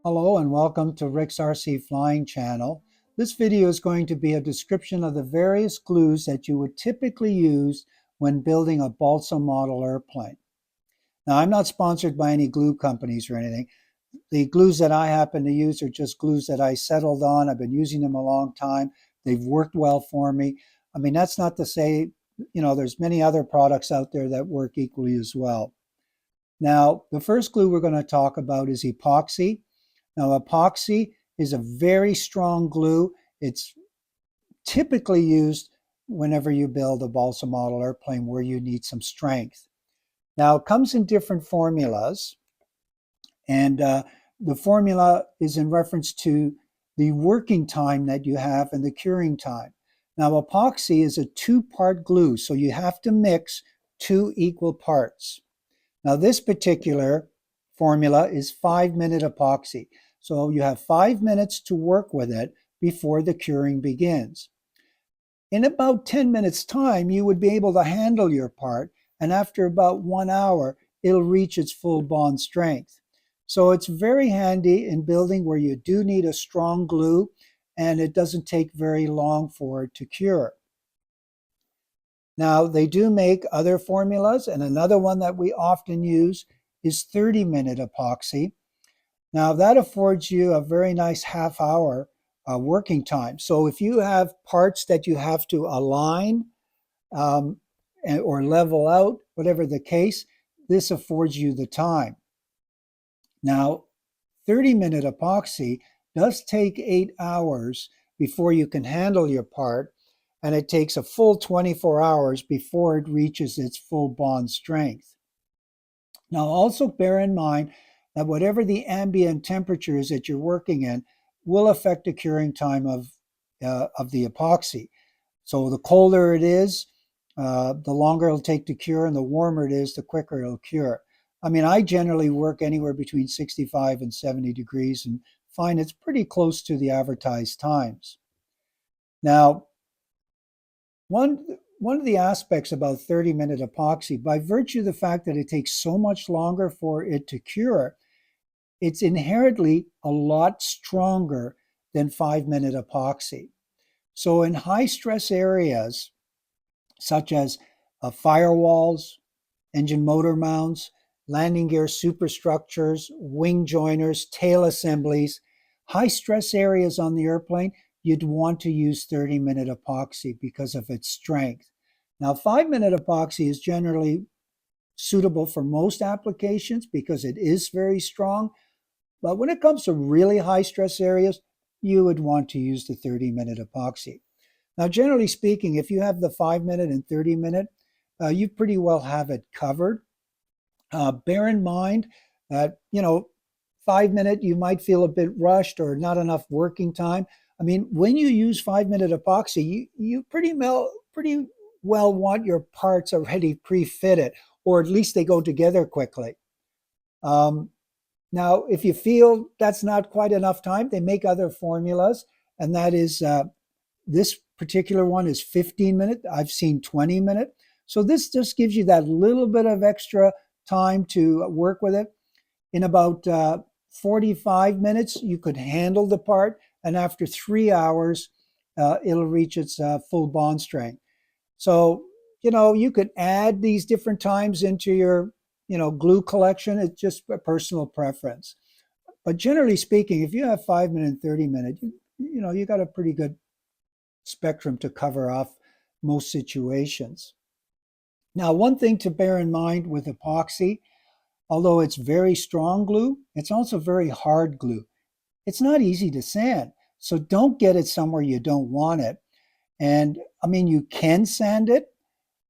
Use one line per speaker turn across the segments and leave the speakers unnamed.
Hello and welcome to Rick's RC Flying channel. This video is going to be a description of the various glues that you would typically use when building a balsa model airplane. Now, I'm not sponsored by any glue companies or anything. The glues that I happen to use are just glues that I settled on. I've been using them a long time. They've worked well for me. I mean, that's not to say, there's many other products out there that work equally as well. Now, the first glue we're going to talk about is epoxy. Now, epoxy is a very strong glue. It's typically used whenever you build a balsa model airplane where you need some strength. Now, it comes in different formulas, and the formula is in reference to the working time that you have and the curing time. Now, epoxy is a two-part glue, so you have to mix two equal parts. Now, this particular formula is 5-minute epoxy. So you have 5 minutes to work with it before the curing begins. In about 10 minutes time, you would be able to handle your part, and after about 1 hour, it'll reach its full bond strength. So it's very handy in building where you do need a strong glue, and it doesn't take very long for it to cure. Now, they do make other formulas, and another one that we often use is 30-minute epoxy. Now, that affords you a very nice half-hour working time. So if you have parts that you have to align or level out, whatever the case, this affords you the time. Now, 30-minute epoxy does take 8 hours before you can handle your part, and it takes a full 24 hours before it reaches its full bond strength. Now, also bear in mind that whatever the ambient temperature is that you're working in will affect the curing time of the epoxy. So the colder it is, the longer it'll take to cure, and the warmer it is, the quicker it'll cure. I mean, I generally work anywhere between 65 and 70 degrees and find it's pretty close to the advertised times. Now, one of the aspects about 30-minute epoxy, by virtue of the fact that it takes so much longer for it to cure, it's inherently a lot stronger than 5-minute epoxy. So in high stress areas, such as firewalls, engine motor mounts, landing gear superstructures, wing joiners, tail assemblies, high stress areas on the airplane, you'd want to use 30-minute epoxy because of its strength. Now, 5-minute epoxy is generally suitable for most applications because it is very strong. But when it comes to really high stress areas, you would want to use the 30-minute epoxy. Now, generally speaking, if you have the 5-minute and 30-minute, you pretty well have it covered. Bear in mind that, 5-minute, you might feel a bit rushed or not enough working time. I mean, when you use 5-minute epoxy, you pretty well want your parts already pre-fitted, or at least they go together quickly. Now, if you feel that's not quite enough time, they make other formulas, and that is this particular one is 15-minute. I've seen 20-minute. So this just gives you that little bit of extra time to work with it. In about 45 minutes, you could handle the part, and after 3 hours, it'll reach its full bond strength. So, you could add these different times into your glue collection. It's just a personal preference. But generally speaking, if you have 5-minute and 30-minute, you got a pretty good spectrum to cover off most situations. Now, one thing to bear in mind with epoxy, although it's very strong glue, it's also very hard glue. It's not easy to sand, so don't get it somewhere you don't want it. And I mean, you can sand it,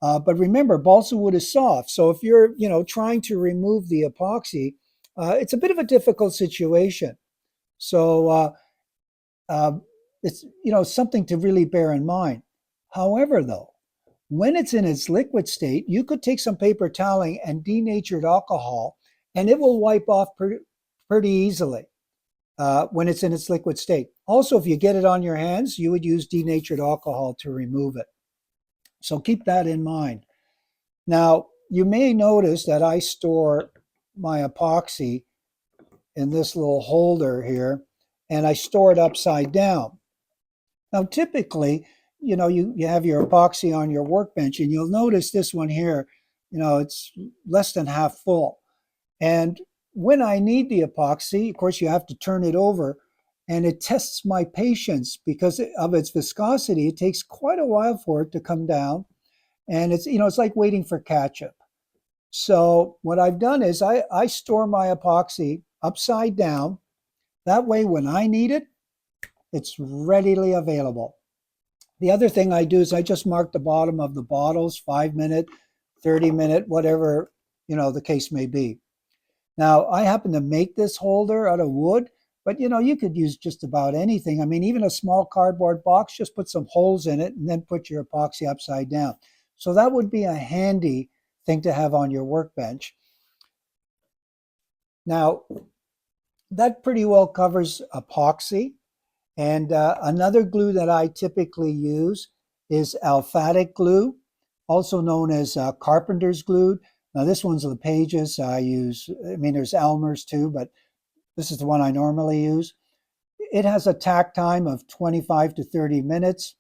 but remember, balsa wood is soft. So if you're, trying to remove the epoxy, it's a bit of a difficult situation. So it's, something to really bear in mind. However, though, when it's in its liquid state, you could take some paper toweling and denatured alcohol, and it will wipe off pretty easily when it's in its liquid state. Also, if you get it on your hands, you would use denatured alcohol to remove it. So keep that in mind. Now, you may notice that I store my epoxy in this little holder here, and I store it upside down. Now, typically, you have your epoxy on your workbench, and you'll notice this one here, it's less than half full. And when I need the epoxy, of course, you have to turn it over, and it tests my patience because of its viscosity. It takes quite a while for it to come down, and it's like waiting for ketchup. So what I've done is I store my epoxy upside down. That way, when I need it, it's readily available. The other thing I do is I just mark the bottom of the bottles, 5 minute, 30 minute, whatever, the case may be. Now, I happen to make this holder out of wood, but you could use just about anything. I mean, even a small cardboard box, just put some holes in it and then put your epoxy upside down. So that would be a handy thing to have on your workbench. Now, that pretty well covers epoxy. And another glue that I typically use is Aliphatic glue, also known as carpenter's glue. Now, this one's the Pages I use. I mean, there's Elmer's too, but this is the one I normally use. It has a tack time of 25 to 30 minutes.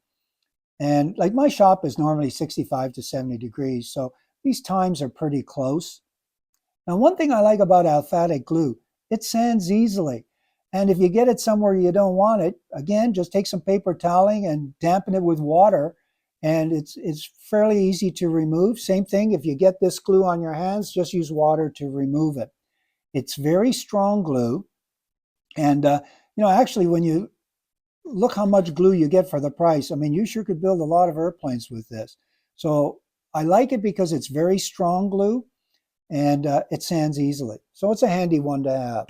And like my shop is normally 65 to 70 degrees, so these times are pretty close. Now, one thing I like about Aliphatic glue, it sands easily. And if you get it somewhere you don't want it, again, just take some paper toweling and dampen it with water, and it's fairly easy to remove. Same thing, if you get this glue on your hands, just use water to remove it. It's very strong glue. And, actually, when you look how much glue you get for the price, I mean, you sure could build a lot of airplanes with this. So I like it because it's very strong glue, and it sands easily. So it's a handy one to have.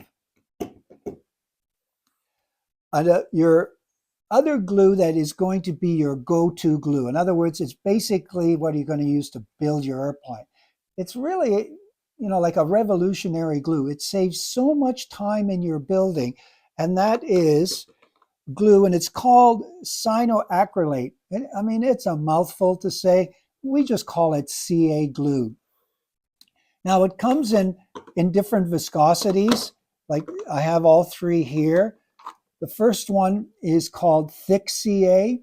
Your other glue that is going to be your go-to glue. In other words, it's basically what you're going to use to build your airplane. It's really, like a revolutionary glue. It saves so much time in your building, and that is glue, and it's called cyanoacrylate. I mean, it's a mouthful to say. We just call it CA glue. Now, it comes in different viscosities. Like I have all three here. The first one is called thick CA,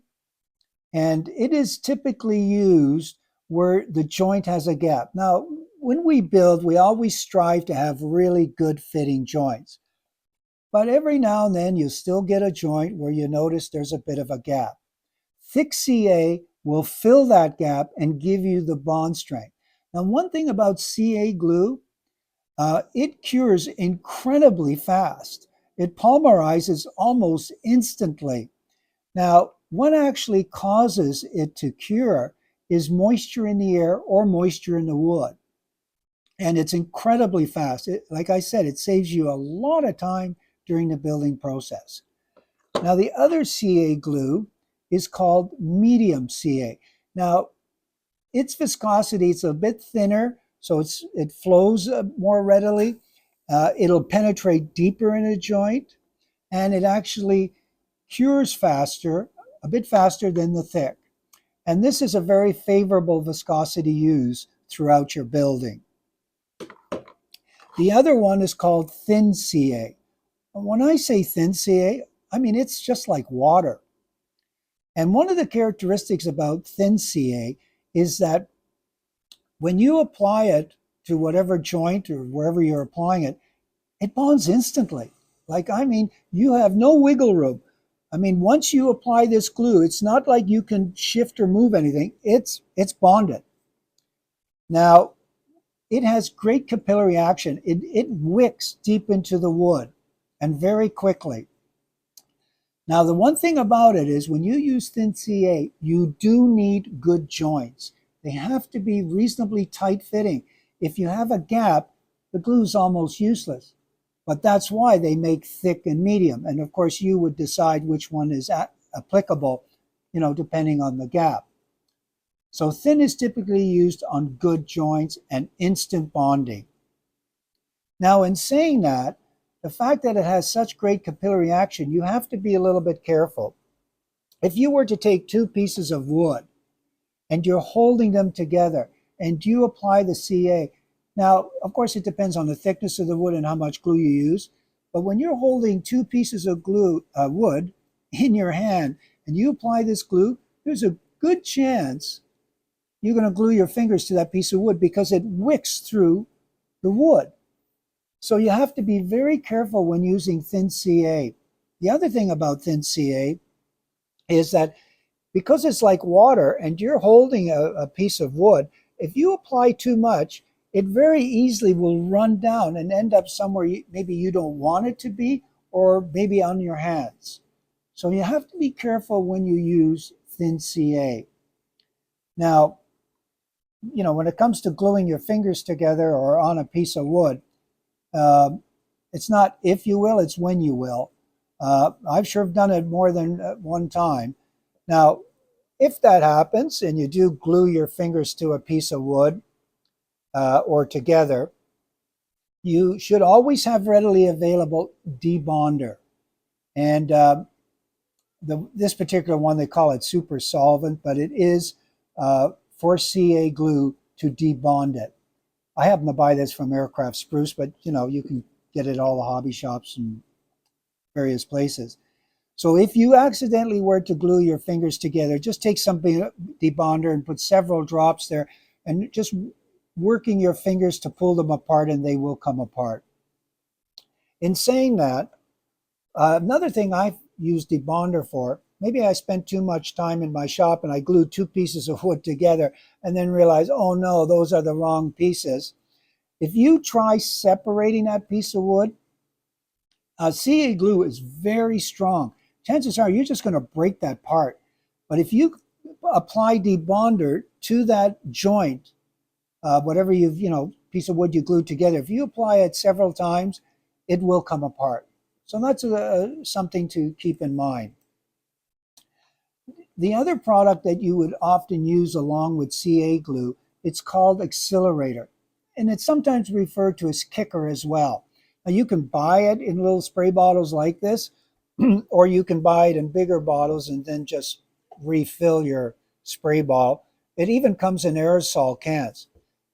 and it is typically used where the joint has a gap. Now, when we build, we always strive to have really good fitting joints. But every now and then you still get a joint where you notice there's a bit of a gap. Thick CA will fill that gap and give you the bond strength. Now, one thing about CA glue, it cures incredibly fast. It polymerizes almost instantly. Now, what actually causes it to cure is moisture in the air or moisture in the wood. And it's incredibly fast. Like I said, it saves you a lot of time during the building process. Now, the other CA glue is called medium CA. Now, its viscosity is a bit thinner, so it flows more readily. It'll penetrate deeper in a joint, and it actually cures faster, a bit faster than the thick. And this is a very favorable viscosity use throughout your building. The other one is called thin CA. When I say thin CA, I mean it's just like water. And one of the characteristics about thin CA is that when you apply it to whatever joint or wherever you're applying it, it bonds instantly. Like, I mean, you have no wiggle room. I mean, once you apply this glue, it's not like you can shift or move anything. It's bonded. Now, it has great capillary action. It wicks deep into the wood and very quickly. Now, the one thing about it is when you use thin CA, you do need good joints. They have to be reasonably tight fitting. If you have a gap, the glue is almost useless. But that's why they make thick and medium. And of course, you would decide which one is applicable, depending on the gap. So thin is typically used on good joints and instant bonding. Now, in saying that, the fact that it has such great capillary action, you have to be a little bit careful. If you were to take two pieces of wood and you're holding them together and you apply the CA, now, of course, it depends on the thickness of the wood and how much glue you use, But when you're holding two pieces of glue, wood, in your hand, and you apply this glue, there's a good chance you're going to glue your fingers to that piece of wood because it wicks through the wood. So you have to be very careful when using thin CA. The other thing about thin CA is that because it's like water and you're holding a piece of wood, if you apply too much, it very easily will run down and end up somewhere maybe you don't want it to be, or maybe on your hands. So you have to be careful when you use thin CA. Now, when it comes to gluing your fingers together or on a piece of wood, it's not if you will, it's when you will. I've sure done it more than one time. Now, if that happens and you do glue your fingers to a piece of wood or together, you should always have readily available debonder. And this particular one, they call it super solvent, but it is for CA glue to debond it. I happen to buy this from Aircraft Spruce, but you can get it at all the hobby shops and various places. So if you accidentally were to glue your fingers together, just take some debonder and put several drops there and just working your fingers to pull them apart, and they will come apart. In saying that, another thing I've used debonder for, maybe I spent too much time in my shop and I glued two pieces of wood together and then realized, oh no, those are the wrong pieces. If you try separating that piece of wood, CA glue is very strong. Chances are you're just going to break that part. But if you apply debonder to that joint, whatever piece of wood you glued together, if you apply it several times, it will come apart. So that's something to keep in mind. The other product that you would often use along with CA glue, it's called accelerator. And it's sometimes referred to as kicker as well. Now you can buy it in little spray bottles like this, or you can buy it in bigger bottles and then just refill your spray bottle. It even comes in aerosol cans.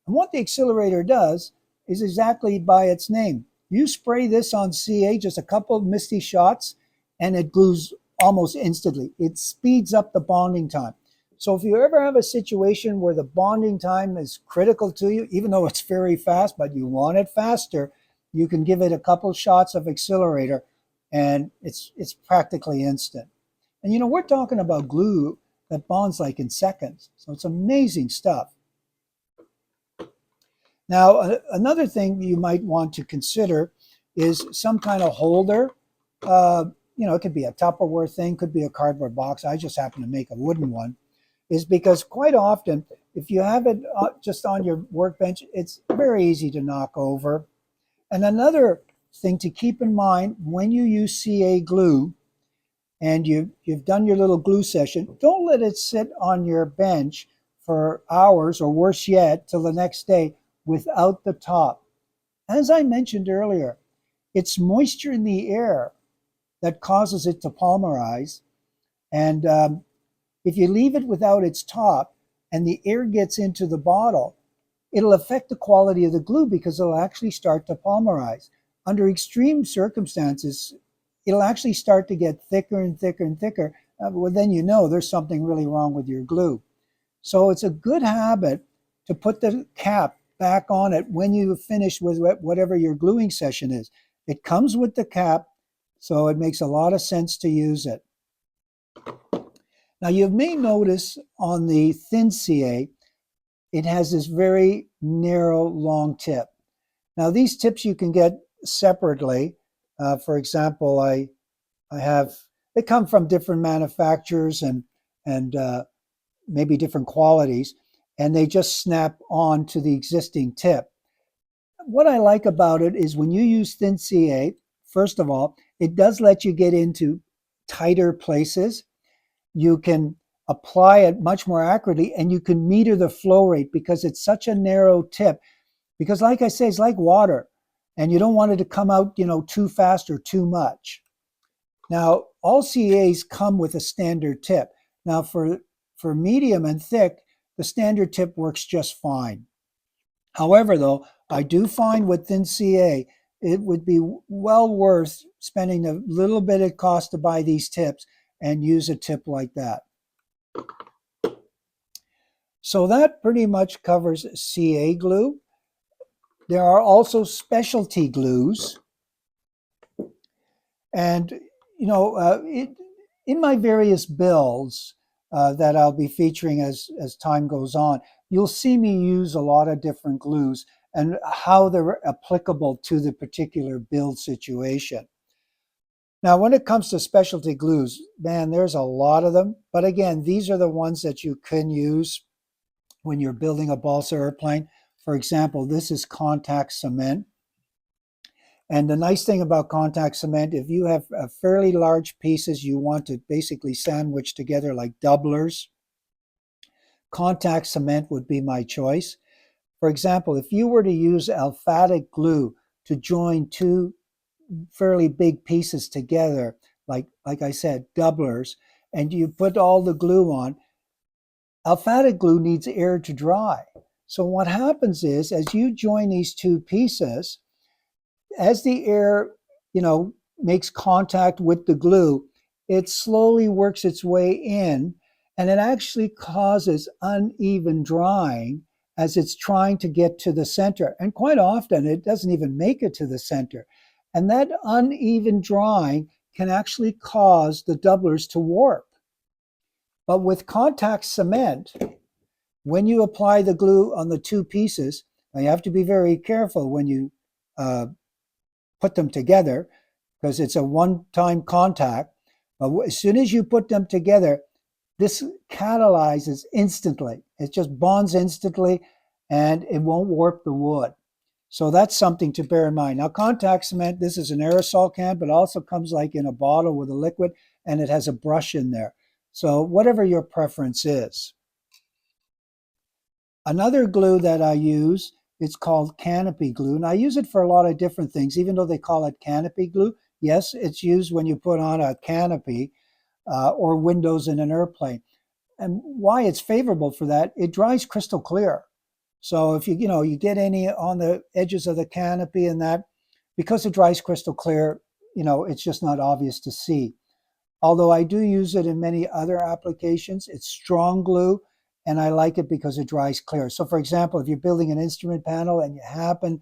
And what the accelerator does is exactly by its name. You spray this on CA, just a couple of misty shots, and it glues almost instantly. It speeds up the bonding time. So if you ever have a situation where the bonding time is critical to you, even though it's very fast, but you want it faster, you can give it a couple shots of accelerator and it's practically instant. And we're talking about glue that bonds like in seconds. So it's amazing stuff. Now, another thing you might want to consider is some kind of holder. It could be a Tupperware thing, could be a cardboard box. I just happen to make a wooden one. Is because quite often, if you have it just on your workbench, it's very easy to knock over. And another thing to keep in mind when you use CA glue and you've done your little glue session, don't let it sit on your bench for hours, or worse yet, till the next day without the top. As I mentioned earlier, it's moisture in the air that causes it to polymerize. And if you leave it without its top and the air gets into the bottle, it'll affect the quality of the glue because it'll actually start to polymerize. Under extreme circumstances, it'll actually start to get thicker and thicker and thicker. Well, then there's something really wrong with your glue. So it's a good habit to put the cap back on it when you finish with whatever your gluing session is. It comes with the cap, so it makes a lot of sense to use it. Now, you may notice on the thin CA, it has this very narrow, long tip. Now, these tips you can get separately. For example, they come from different manufacturers and maybe different qualities, and they just snap on to the existing tip. What I like about it is when you use thin CA, first of all, it does let you get into tighter places. You can apply it much more accurately, and you can meter the flow rate because it's such a narrow tip. Because like I say, it's like water, and you don't want it to come out, too fast or too much. Now, all CAs come with a standard tip. Now, for medium and thick, the standard tip works just fine. However, though, I do find with thin CA, it would be well worth spending a little bit of cost to buy these tips and use a tip like that. So that pretty much covers CA glue. There are also specialty glues. And, you know, in my various builds that I'll be featuring as time goes on, you'll see me use a lot of different glues and how they're applicable to the particular build situation. Now, when it comes to specialty glues, man, there's a lot of them. But again, these are the ones that you can use when you're building a balsa airplane. For example, this is contact cement. And the nice thing about contact cement, if you have fairly large pieces you want to basically sandwich together like doublers, contact cement would be my choice. For example, if you were to use aliphatic glue to join two fairly big pieces together, like I said, doublers, and you put all the glue on, aliphatic glue needs air to dry. So what happens is, as you join these two pieces, as the air, makes contact with the glue, it slowly works its way in, and it actually causes uneven drying as it's trying to get to the center. And quite often, it doesn't even make it to the center. And that uneven drying can actually cause the doublers to warp. But with contact cement, when you apply the glue on the two pieces, now you have to be very careful when you put them together, because it's a one-time contact. But as soon as you put them together, this catalyzes instantly. It just bonds instantly, and it won't warp the wood. So that's something to bear in mind. Now, contact cement, this is an aerosol can, but also comes like in a bottle with a liquid, and it has a brush in there. So whatever your preference is. Another glue that I use, it's called canopy glue, and I use it for a lot of different things, even though they call it canopy glue. Yes, it's used when you put on a canopy or windows in an airplane. And why it's favorable for that, it dries crystal clear. So if you get any on the edges of the canopy and that, because it dries crystal clear, it's just not obvious to see. Although I do use it in many other applications, it's strong glue, and I like it because it dries clear. So for example, if you're building an instrument panel and you happen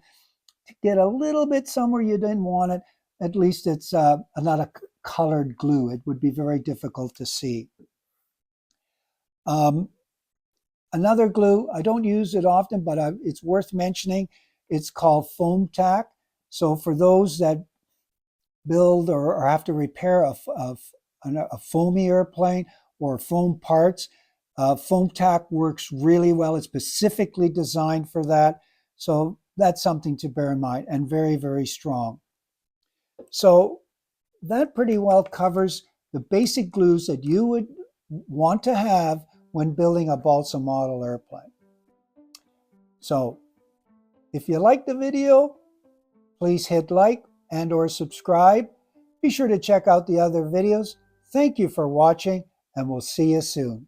to get a little bit somewhere you didn't want it, at least it's not a colored glue. It would be very difficult to see. Another glue, I don't use it often, but it's worth mentioning. It's called foam tack. So for those that build or have to repair a foamy airplane or foam parts, foam tack works really well. It's specifically designed for that. So that's something to bear in mind, and very, very strong. So that pretty well covers the basic glues that you would want to have when building a balsa model airplane. So if you like the video, please hit like and or subscribe. Be sure to check out the other videos. Thank you for watching, and we'll see you soon.